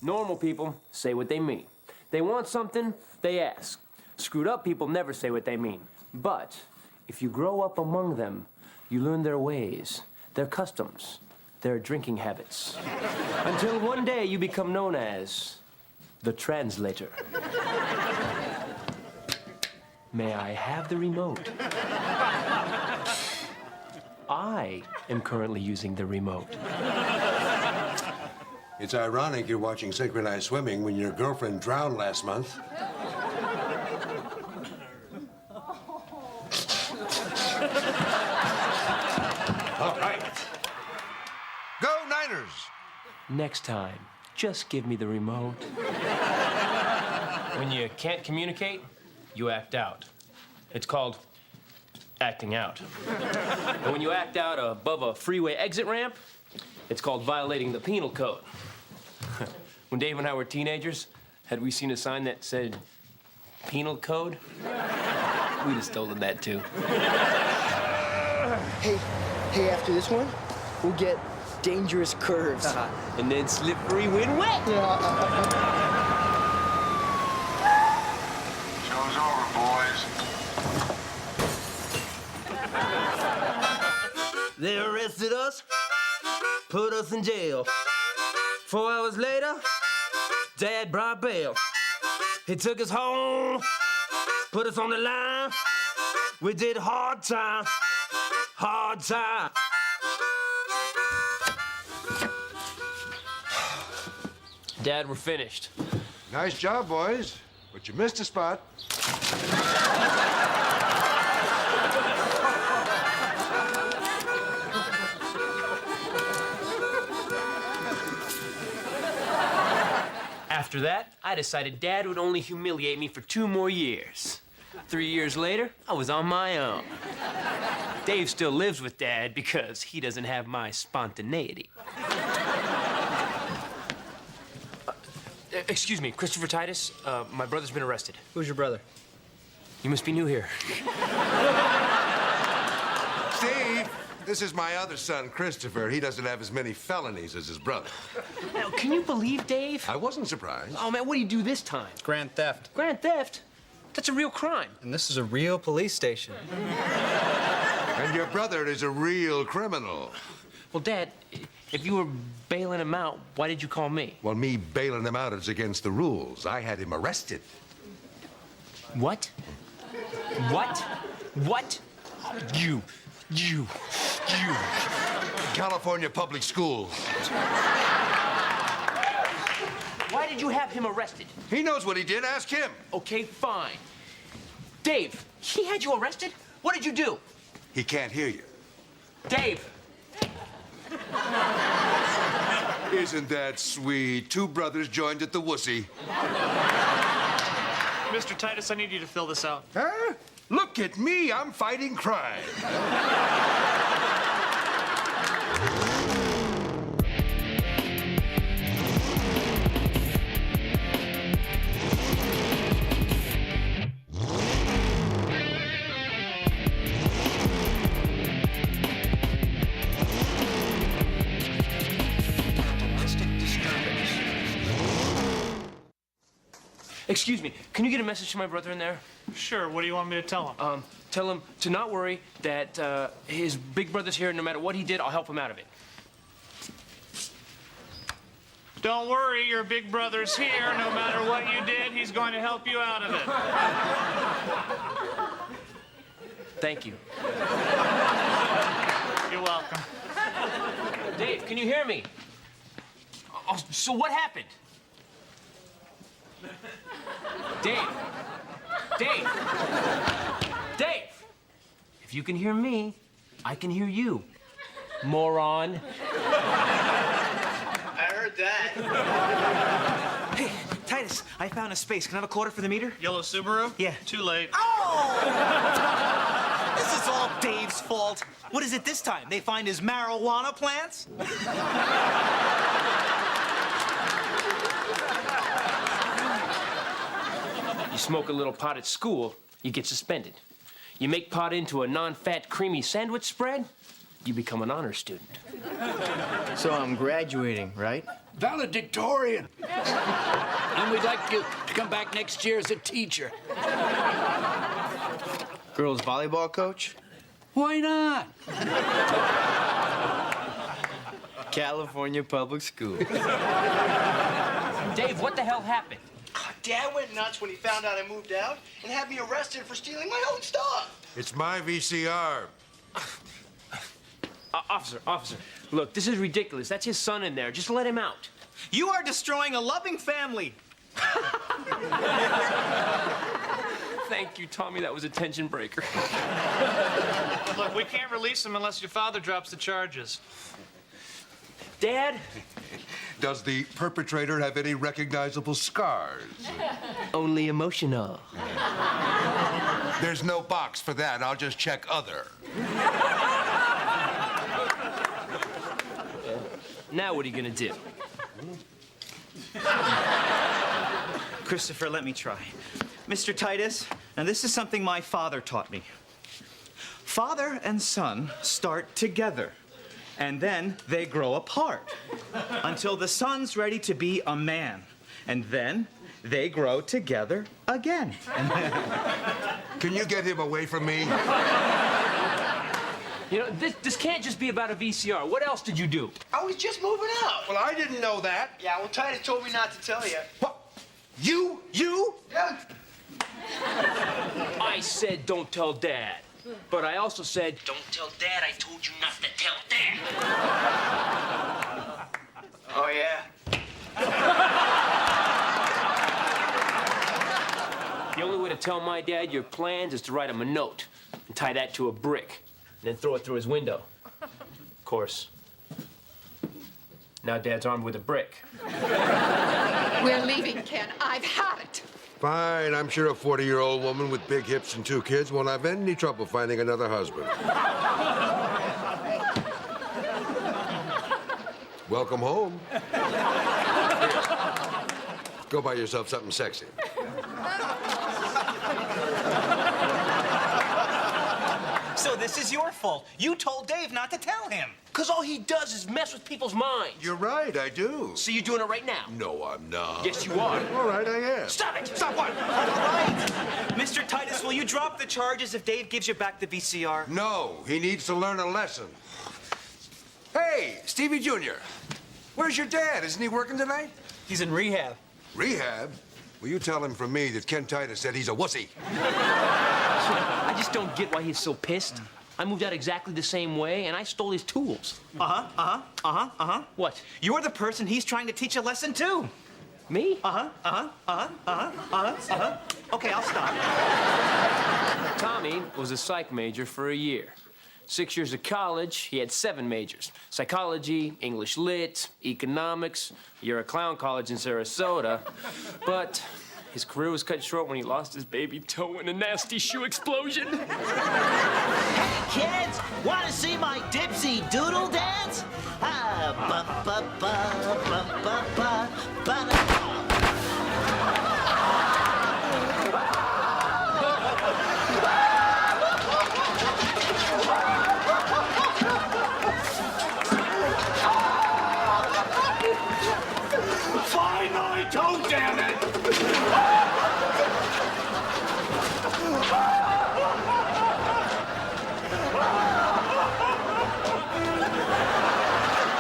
Normal people say what they mean. They want something, they ask. Screwed up people never say what they mean. But if you grow up among them, you learn their ways, their customs, their drinking habits. Until one day you become known as the translator. May I have the remote? I am currently using the remote. It's ironic you're watching synchronized swimming when your girlfriend drowned last month. All right. Go Niners! Next time, just give me the remote. When you can't communicate, you act out. It's called acting out. And when you act out above a freeway exit ramp, it's called violating the penal code. When Dave and I were teenagers, had we seen a sign that said penal code, we'd have stolen that too. Hey, after this one, we'll get dangerous curves. And then slippery when wet. Show's over, boys. They arrested us, put us in jail. 4 hours later, Dad brought bail. He took us home, put us on the line. We did hard time, hard time. Dad, we're finished. Nice job, boys. But you missed a spot. After that, I decided Dad would only humiliate me for 2 more years. 3 years later, I was on my own. Dave still lives with Dad because he doesn't have my spontaneity. Excuse me, Christopher Titus, my brother's been arrested. Who's your brother? You must be new here. Steve, this is my other son, Christopher. He doesn't have as many felonies as his brother. Now, can you believe Dave? I wasn't surprised. Oh, man, what do you do this time? Grand theft. Grand theft? That's a real crime. And this is a real police station. And your brother is a real criminal. Well, Dad, if you were bailing him out, why did you call me? Well, me bailing him out is against the rules. I had him arrested. What? What? What? You. California Public Schools. Why did you have him arrested? He knows what he did. Ask him. Okay, fine. Dave, he had you arrested? What did you do? He can't hear you. Dave! Isn't that sweet? 2 brothers joined at the wussy. Mr. Titus, I need you to fill this out. Huh? Look at me. I'm fighting crime. Excuse me, can you get a message to my brother in there? Sure, what do you want me to tell him? Tell him to not worry, that his big brother's here. No matter what he did, I'll help him out of it. Don't worry, your big brother's here. No matter what you did, he's going to help you out of it. Thank you. You're welcome. Dave, can you hear me? Oh, so what happened? Dave! Dave! Dave! If you can hear me, I can hear you. Moron. I heard that. Hey, Titus, I found a space. Can I have a quarter for the meter? Yellow Subaru? Yeah. Too late. Oh! This is all Dave's fault. What is it this time? They find his marijuana plants? You smoke a little pot at school, you get suspended. You make pot into a non-fat, creamy sandwich spread, you become an honor student. So I'm graduating, right? valedictorian. And we'd like you to come back next year as a teacher. Girls volleyball coach? Why not? California Public School. Dave, what the hell happened? Dad went nuts when he found out I moved out and had me arrested for stealing my own stuff. It's my VCR. Officer, look, this is ridiculous. That's his son in there. Just let him out. You are destroying a loving family. Thank you, Tommy. That was a tension breaker. Look, we can't release him unless your father drops the charges. Dad? Does the perpetrator have any recognizable scars? Only emotional. There's no box for that. I'll just check other. Now what are you gonna do? Christopher, let me try. Mr. Titus, now this is something my father taught me. Father and son start together, and then they grow apart until the son's ready to be a man, and then they grow together again. Can you get him away from me? You know, this can't just be about a VCR. What else did you do? I was just moving out. Well, I didn't know that. Yeah, well, Titus told me not to tell you. What? You? Yeah. I said don't tell Dad. But I also said, don't tell Dad I told you not to tell Dad. Oh, yeah? The only way to tell my dad your plans is to write him a note and tie that to a brick and then throw it through his window. Of course. Now Dad's armed with a brick. We're leaving, Ken. I've had it. Fine. I'm sure a 40-year-old woman with big hips and 2 kids won't have any trouble finding another husband. Welcome home. Here. Go buy yourself something sexy. So this is your fault. You told Dave not to tell him. Because all he does is mess with people's minds. You're right, I do. So you're doing it right now? No, I'm not. Yes, you are. All right, I am. Stop it! Stop what? All right. Mr. Titus, will you drop the charges if Dave gives you back the VCR? No, he needs to learn a lesson. Hey, Stevie Jr., where's your dad? Isn't he working tonight? He's in rehab. Rehab? Will you tell him from me that Ken Titus said he's a wussy? I just don't get why he's so pissed. I moved out exactly the same way, and I stole his tools. What? You're the person he's trying to teach a lesson to. Me? Okay, I'll stop. Tommy was a psych major for a year. 6 years of college, he had 7 majors. Psychology, English Lit, economics. You're a clown college in Sarasota. But his career was cut short when he lost his baby toe in a nasty shoe explosion. Kids, want to see my dipsy doodle dance? Ah, ba ba ba ba ba ba ba. Find my toe, damn it!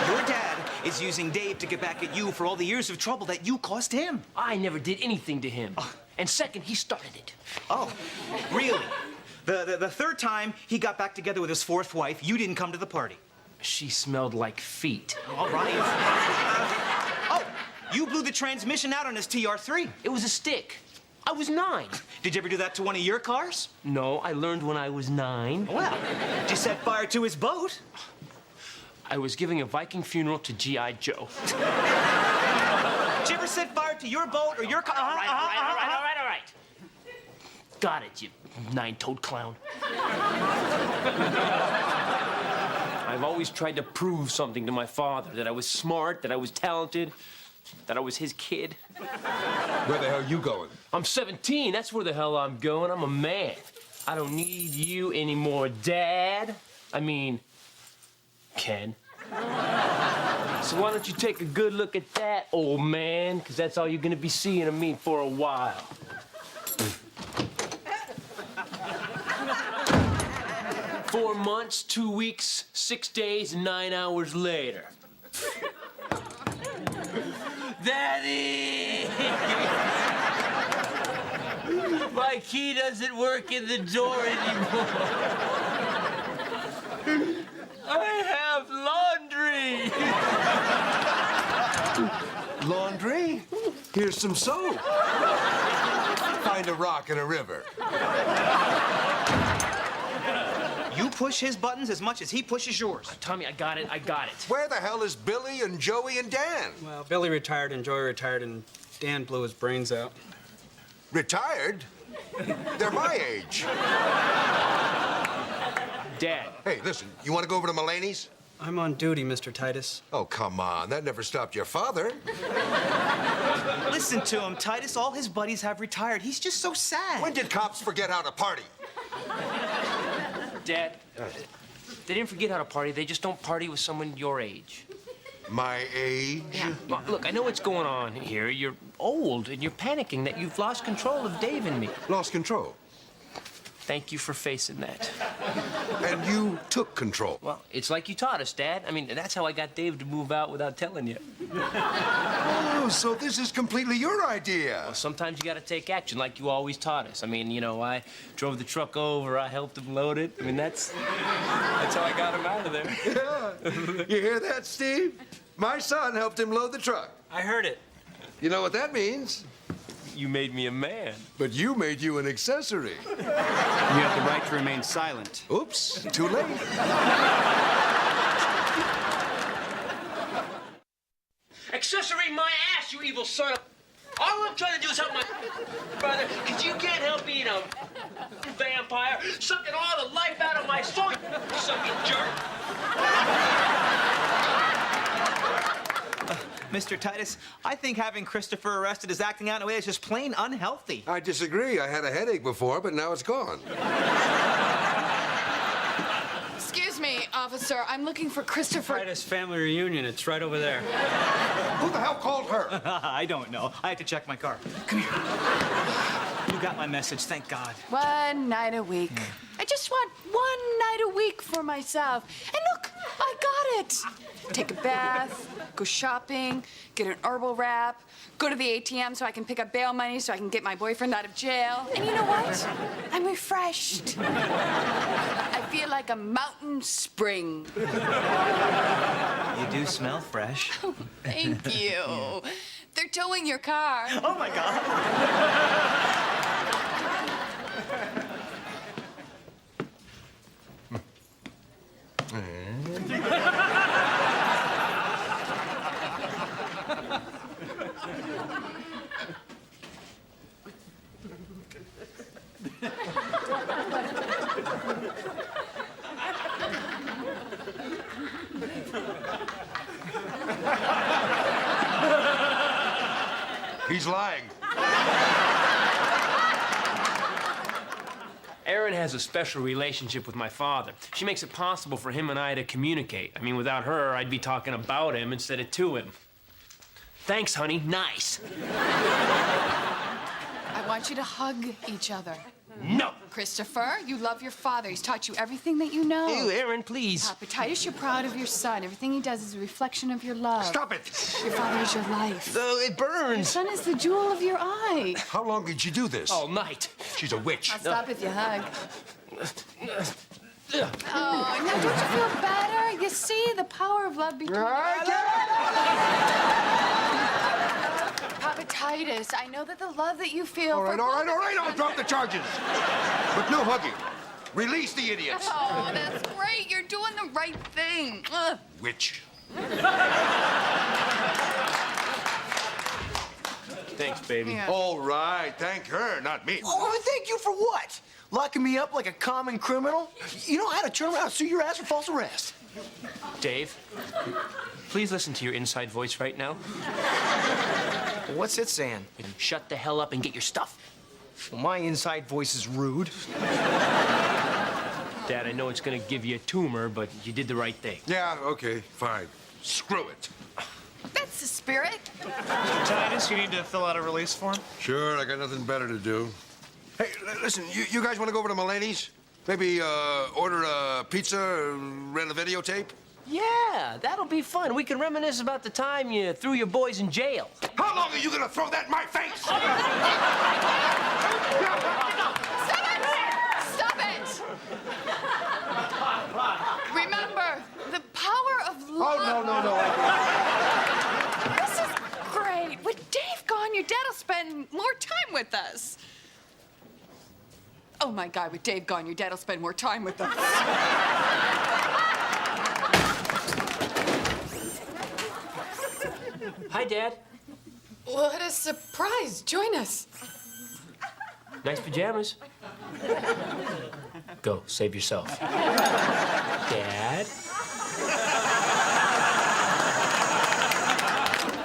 Your dad is using Dave to get back at you for all the years of trouble that you caused him. I never did anything to him. And second, he started it. Oh, really? The third time he got back together with his 4th wife, you didn't come to the party. She smelled like feet. All right. Oh, you blew the transmission out on his TR3. It was a stick. I was 9. Did you ever do that to one of your cars? No, I learned when I was 9. Well, did you set fire to his boat? I was giving a Viking funeral to G.I. Joe. Did you ever set fire to your boat or your car? All right. Got it, you 9-toed clown. I've always tried to prove something to my father, that I was smart, that I was talented, that I was his kid. Where the hell are you going? I'm 17, that's where the hell I'm going. I'm a man. I don't need you anymore, Dad. I mean, Ken. So why don't you take a good look at that, old man? Because that's all you're gonna be seeing of me for a while. 4 months, 2 weeks, 6 days, and 9 hours later. Daddy! My key doesn't work in the door anymore. I have laundry. Laundry? Here's some soap. Find a rock in a river. You push his buttons as much as he pushes yours. Tommy, I got it. Where the hell is Billy and Joey and Dan? Well, Billy retired and Joey retired and Dan blew his brains out. Retired? They're my age. Dad. Hey, listen, you want to go over to Mulaney's? I'm on duty, Mr. Titus. Oh, come on. That never stopped your father. Listen to him, Titus. All his buddies have retired. He's just so sad. When did cops forget how to party? Dad, they didn't forget how to party. They just don't party with someone your age. My age? Well, look, I know what's going on here. You're old, and you're panicking that you've lost control of Dave and me. Lost control. Thank you for facing that. And you took control. Well, it's like you taught us, Dad. I mean, that's how I got Dave to move out without telling you. Oh, so this is completely your idea. Well, sometimes you gotta take action like you always taught us. I mean, you know, I drove the truck over, I helped him load it. I mean, that's how I got him out of there. Yeah. You hear that, Steve? My son helped him load the truck. I heard it. You know what that means? You made me a man. But you made you an accessory. You have the right to remain silent. Oops, too late. Accessory my ass, you evil son of... All I'm trying to do is help my brother, because you can't help being a vampire, sucking all the life out of my soul, you sucking jerk. Mr. Titus, I think having Christopher arrested is acting out in a way that's just plain unhealthy. I disagree. I had a headache before, but now it's gone. Excuse me, officer. I'm looking for Christopher. Titus family reunion. It's right over there. Who the hell called her? I don't know. I have to check my car. Come here. You got my message, thank God. One night a week. I just want one night a week for myself. And look, I got it. Take a bath, go shopping, get an herbal wrap, go to the ATM so I can pick up bail money so I can get my boyfriend out of jail. And you know what? I'm refreshed. I feel like a mountain spring. You do smell fresh. Thank you. They're towing your car. Oh, my God. He's lying. Erin has a special relationship with my father. She makes it possible for him and I to communicate. I mean, without her, I'd be talking about him instead of to him. Thanks, honey. Nice. I want you to hug each other. No. Christopher, you love your father. He's taught you everything that you know. Ew, Erin, please. Papa Titus, you're proud of your son. Everything he does is a reflection of your love. Stop it. Your father is your life. It Your burns. son is the jewel of your eye. How long did you do this? All night. She's a witch. I'll stop if you hug. Oh, now don't you feel better? You see the power of love between Papa Titus, I know that the love that you feel All right, for all right, all right. I'll drop the charges. But no hugging. Release the idiots. Oh, that's great. You're doing the right thing. Ugh. Witch. Thanks, baby. Yeah. All right. Thank her, not me. Oh, thank you for what? Locking me up like a common criminal? You know how to turn around and sue your ass for false arrest. Dave, please listen to your inside voice right now. What's it saying? And shut the hell up and get your stuff. Well, my inside voice is rude. Dad, I know it's gonna give you a tumor, but you did the right thing. Yeah, okay, fine. Screw it. That's the spirit. Mr. Titus, you need to fill out a release form. Sure, I got nothing better to do. Hey, listen, you guys want to go over to Mulaney's? Maybe order a pizza, rent a videotape? Yeah, that'll be fun. We can reminisce about the time you threw your boys in jail. How long are you gonna throw that in my face? Stop it! Remember, the power of love. Oh, no. This is great. With Dave gone, your dad'll spend more time with us. Oh my God, with Dave gone, your dad'll spend more time with us. Hi, Dad. What a surprise. Join us. Nice pajamas. Go, save yourself. Dad?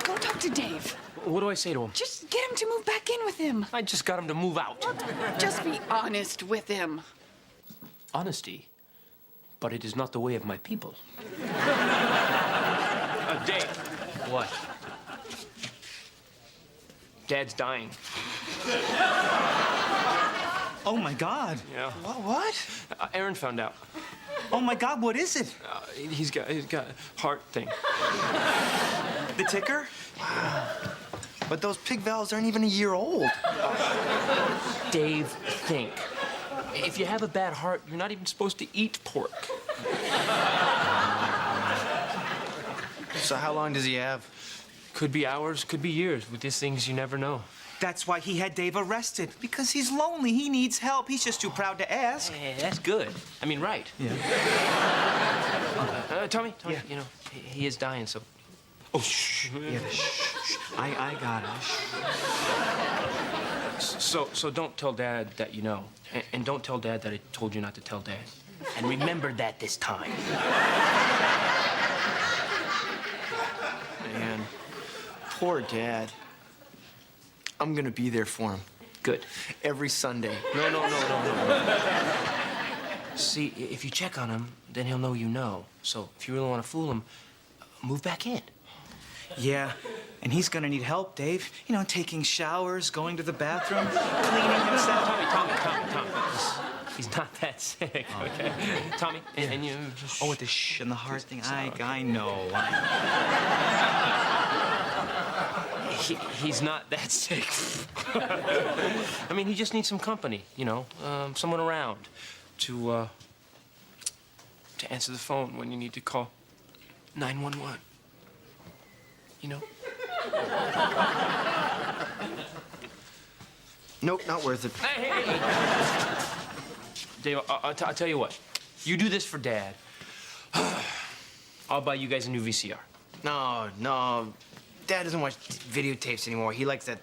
Go talk to Dave. What do I say to him? Just get him to move back in with him. I just got him to move out. Just be honest with him. Honesty, but it is not the way of my people. Dave. What? Dad's dying. Oh, my God. Yeah. What? Aaron found out. Oh, my God, what is it? He's got a heart thing. The ticker? But those pig valves aren't even a year old. Dave, think. If you have a bad heart, you're not even supposed to eat pork. So how long does he have? Could be hours, could be years. With these things, you never know. That's why he had Dave arrested. Because he's lonely. He needs help. He's just too proud to ask. Hey, that's good. I mean, right. Yeah. Tommy, Yeah. you know, he is dying, so... Oh, shh. Yeah, shh. I got it. So don't tell Dad that you know. And don't tell Dad that I told you not to tell Dad. And remember that this time. Man, poor Dad. I'm gonna be there for him. Good. Every Sunday. No. See, if you check on him, then he'll know you know. So if you really want to fool him, move back in. Yeah, and he's gonna need help, Dave. You know, taking showers, going to the bathroom, cleaning himself. Tommy. He's not that sick, okay? Tommy, and you... Oh, with the shh and the heart thing. I know. He's not that sick. I mean, he just needs some company, you know, someone around to answer the phone when you need to call 911. You know? Nope, not worth it. Hey. Dave, I'll tell you what. You do this for Dad. I'll buy you guys a new VCR. No. Dad doesn't watch videotapes anymore. He likes that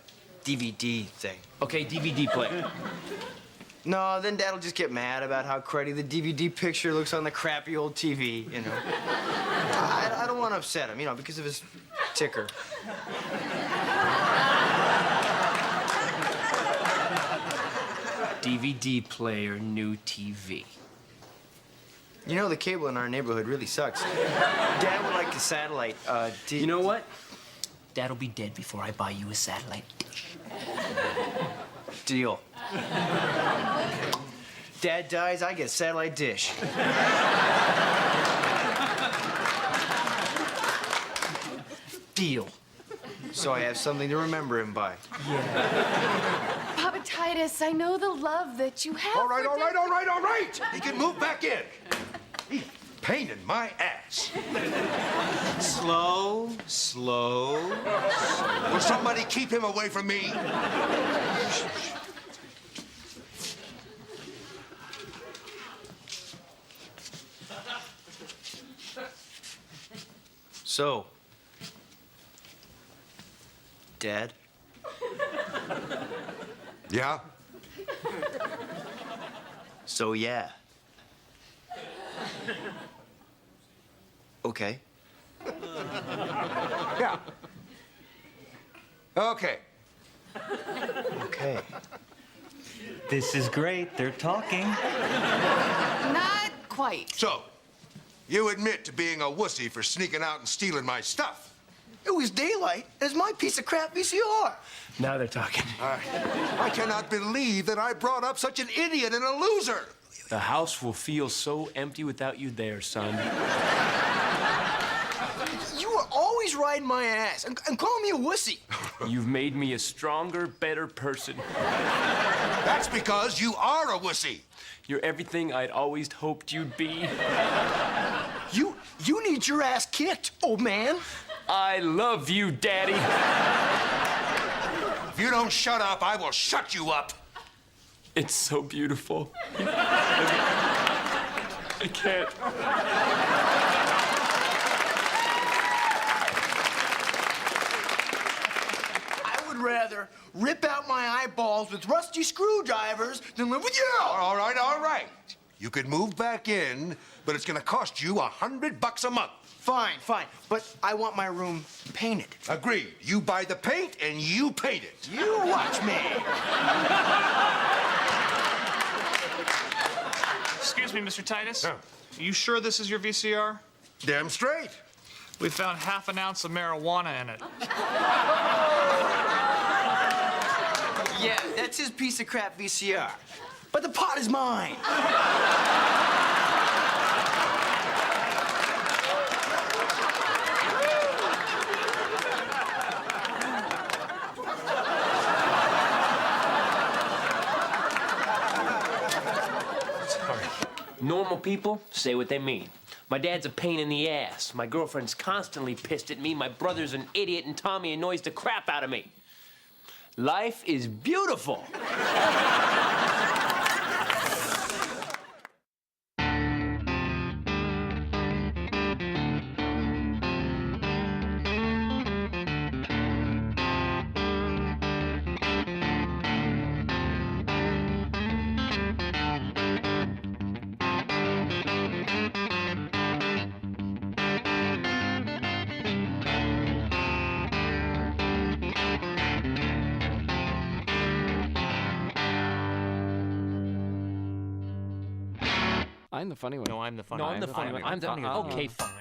DVD thing. Okay, DVD player. No, then Dad'll just get mad about how cruddy the DVD picture looks on the crappy old TV, you know. I don't want to upset him, you know, because of his ticker. DVD player, new TV. You know, the cable in our neighborhood really sucks. Dad would like a satellite. You know what? Dad'll be dead before I buy you a satellite dish. Deal. Dad dies, I get satellite dish. Deal. So I have something to remember him by. Papa Titus, I know the love that you have. All right. He can move back in. He's a pain in my ass. Slow. Will somebody keep him away from me? So, Dad? Yeah? So, yeah. Okay. Yeah. Okay. Okay. This is great. They're talking. Not quite. So, You admit to being a wussy for sneaking out and stealing my stuff. It was daylight, and it's my piece of crap VCR. Now they're talking. I cannot believe that I brought up such an idiot and a loser. The house will feel so empty without you there, son. You were always riding my ass and calling me a wussy. You've made me a stronger, better person. That's because you are a wussy. You're everything I'd always hoped you'd be. You need your ass kicked, old man. I love you, Daddy. If you don't shut up, I will shut you up. It's so beautiful. I can't. I would rather rip out my eyeballs with rusty screwdrivers than live with you. All right. You could move back in, but it's gonna cost you $100 a month. Fine. But I want my room painted. Agreed. You buy the paint and you paint it. You watch me. Excuse me, Mr. Titus. Yeah. Are you sure this is your VCR? Damn straight. We found half an ounce of marijuana in it. Yeah, that's his piece of crap VCR. But the pot is mine. Normal people say what they mean. My dad's a pain in the ass. My girlfriend's constantly pissed at me. My brother's an idiot, and Tommy annoys the crap out of me. Life is beautiful. I'm the funny one. No, I'm the funny No, one. I'm the funny one. I'm the. Okay, fine.